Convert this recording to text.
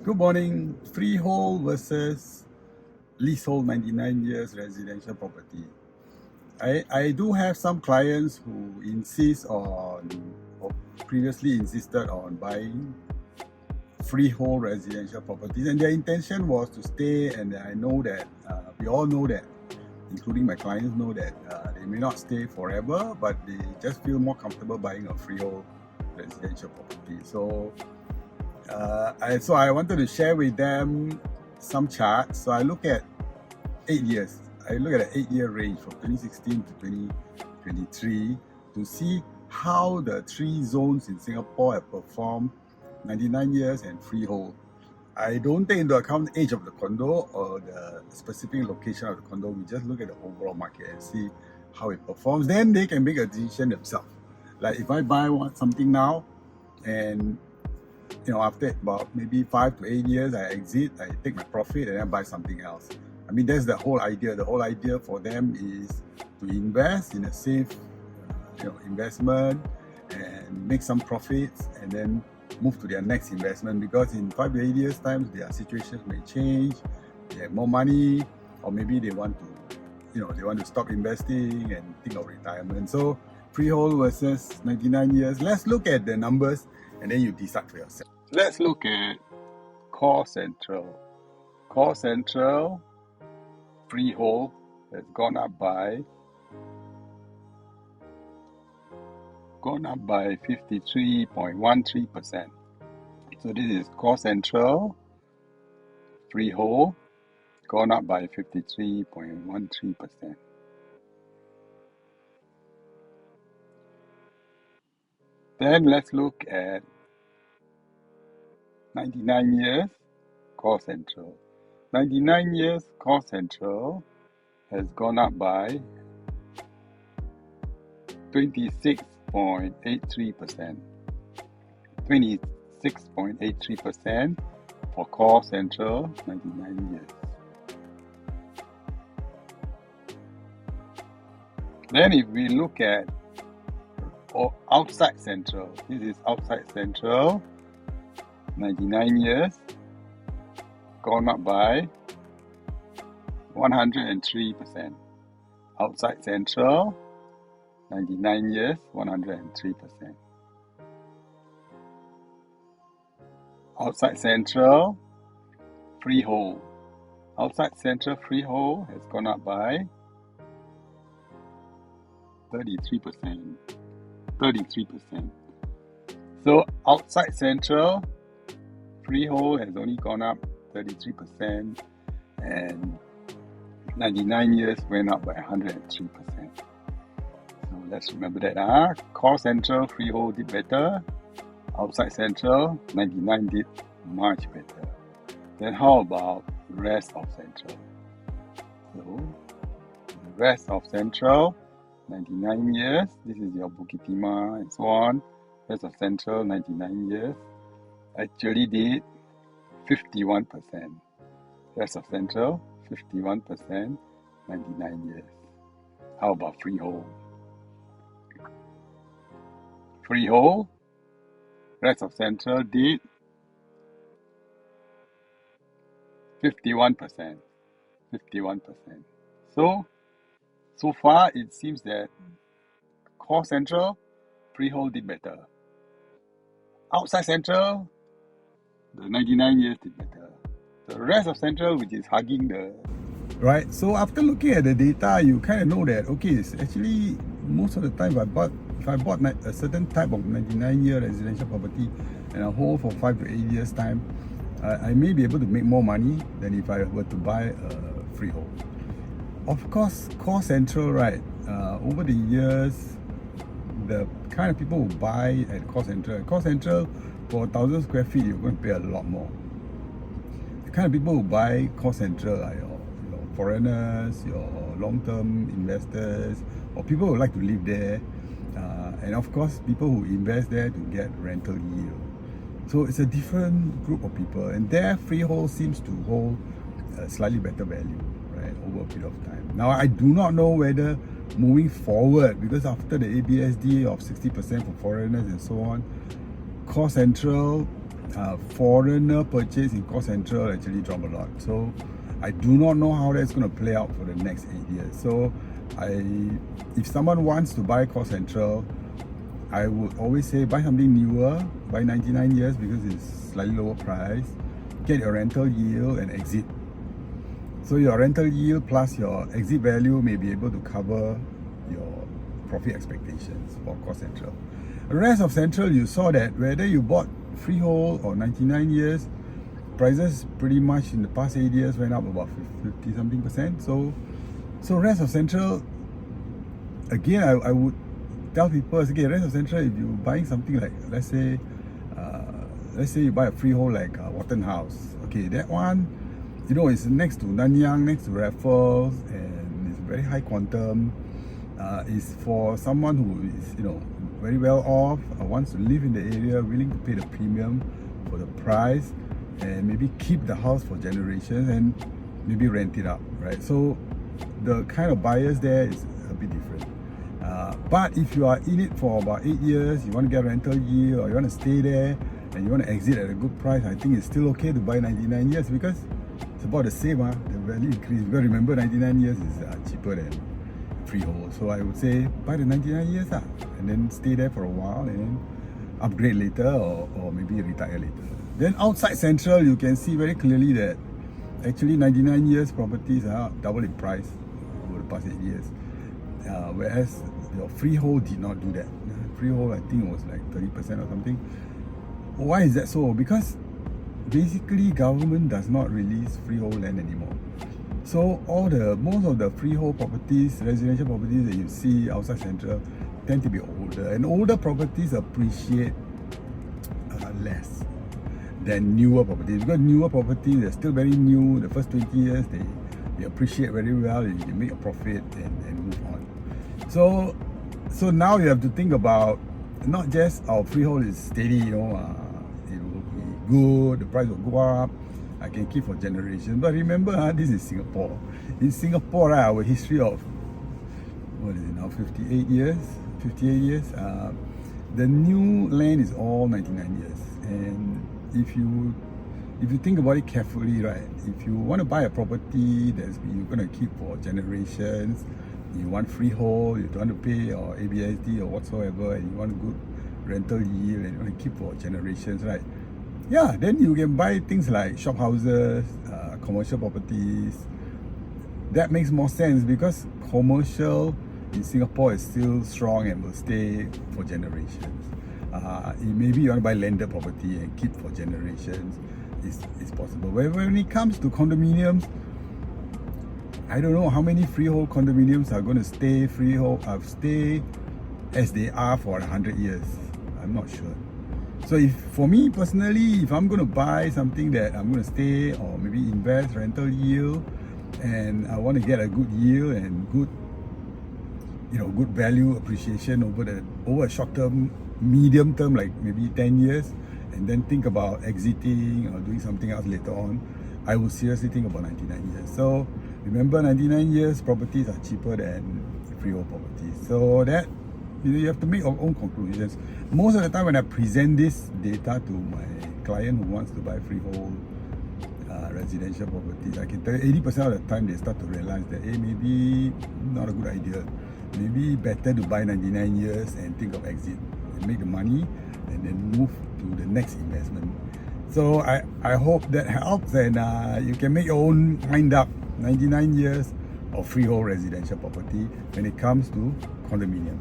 Good morning. Freehold versus leasehold 99 years residential property. I do have some clients who insist on, or previously insisted on buying freehold residential properties, and their intention was to stay. And I know that we all know that, including my clients, know that they may not stay forever, but they just feel more comfortable buying a freehold residential property. So I wanted to share with them some charts. So I look at 8 years. I look at an 8-year range from 2016 to 2023 to see how the three zones in Singapore have performed 99 years and freehold. I don't take into account the age of the condo or the specific location of the condo. We just look at the overall market and see how it performs. Then they can make a decision themselves. Like if I buy something now and after about maybe 5 to 8 years, I exit, I take my profit and then buy something else. I mean, that's the whole idea. The whole idea for them is to invest in a safe, investment and make some profits and then move to their next investment, because in 5 to 8 years' time, their situations may change. They have more money, or maybe they want to stop investing and think of retirement. So freehold versus 99 years. Let's look at the numbers and then you decide for yourself. Let's look at Core Central. Core Central freehold has gone up by 53.13%. So this is Core Central freehold gone up by 53.13%. Then let's look at 99 years Core Central. 99 years Core Central has gone up by 26.83%. 26.83% for Core Central 99 years. Then if we look at outside Central, this is outside Central 99 years, gone up by 103%. Outside Central 99 years, 103%. Outside Central freehold. Outside Central freehold has gone up by 33%. 33%. So outside Central freehold has only gone up 33%, and 99 years went up by 103%. So let's remember that. Core Central freehold did better. Outside Central 99 did much better. Then how about rest of Central? So the rest of Central 99 years, this is your Bukit Timah and so on. Rest of Central 99 years actually did 51%. Rest of Central 51%, 99 years. How about freehold? Freehold, rest of Central did 51%. 51%. So far it seems that Core Central freehold did better. Outside Central, the 99 years did better. The rest of Central, which is hugging the... Right, so after looking at the data, you kind of know that, okay, it's actually most of the time if I bought a certain type of 99-year residential property and I hold for 5 to 8 years time, I may be able to make more money than if I were to buy a freehold. Of course, Core Central, right, over the years, the kind of people who buy at Core Central for 1,000 square feet, you're going to pay a lot more. The kind of people who buy Core Central are your foreigners, your long-term investors, or people who like to live there, and of course, people who invest there to get rental yield. So it's a different group of people, and their freehold seems to hold a slightly better value, right, over a period of time. Now, I do not know whether moving forward, because after the ABSD of 60% for foreigners and so on, Core Central foreigner purchase in Core Central actually drop a lot. So I do not know how that's going to play out for the next 8 years. So if someone wants to buy Core Central, I would always say buy something newer, buy 99 years because it's slightly lower price, get your rental yield and exit. So your rental yield plus your exit value may be able to cover your profit expectations for Core Central. The rest of Central, you saw that whether you bought Freehold or 99 years, prices pretty much in the past 8 years went up about 50 something percent. So rest of Central, again, I would tell people, okay, rest of Central, if you're buying something like, let's say you buy a Freehold like Wharton House, okay, that one, you know, it's next to Nanyang, next to Raffles, and it's very high quantum. It's for someone who is, you know, very well off, wants to live in the area, willing to pay the premium for the price, and maybe keep the house for generations and maybe rent it out, right? So the kind of buyers there is a bit different. But if you are in it for about 8 years, you want to get a rental yield, or you want to stay there and you want to exit at a good price, I think it's still okay to buy 99 years because it's about the same, the value increase. Because remember, 99 years is cheaper than Freehold. So I would say buy the 99 years and then stay there for a while and then upgrade later or maybe retire later. Then outside Central, you can see very clearly that actually 99 years properties are double in price over the past 8 years. Whereas your Freehold did not do that. Freehold, I think, was like 30% or something. Why is that so? Because basically government does not release freehold land anymore. So most of the freehold properties, residential properties that you see outside Central tend to be older, and older properties appreciate less than newer properties, because newer properties, they're still very new. The first 20 years they appreciate very well, and you can make a profit and move on. So now you have to think about not just our freehold is steady, you know, it will be good, the price will go up, I can keep for generations. But remember, this is Singapore. In Singapore, our history of, what is it now, 58 years? The new land is all 99 years. And if you think about it carefully, right, if you want to buy a property that you're going to keep for generations, you want freehold, you don't want to pay or ABSD or whatsoever, and you want a good rental yield and you want to keep for generations, right? Yeah, then you can buy things like shop houses, commercial properties. That makes more sense because commercial in Singapore is still strong and will stay for generations. Maybe you want to buy landed property and keep for generations. It's possible. When it comes to condominiums, I don't know how many freehold condominiums are going to stay stay as they are for 100 years. I'm not sure. So for me personally, if I'm going to buy something that I'm going to stay or maybe invest, rental yield, and I want to get a good yield and good value appreciation over a short term, medium term, like maybe 10 years, and then think about exiting or doing something else later on, I would seriously think about 99 years. So remember, 99 years properties are cheaper than freehold properties. So that you have to make your own conclusions. Most of the time when I present this data to my client who wants to buy freehold residential properties, I can tell you 80% of the time they start to realize that maybe not a good idea. Maybe better to buy 99 years and think of exit and make the money and then move to the next investment. So I hope that helps, and you can make your own mind up. 99 years of freehold residential property when it comes to condominiums.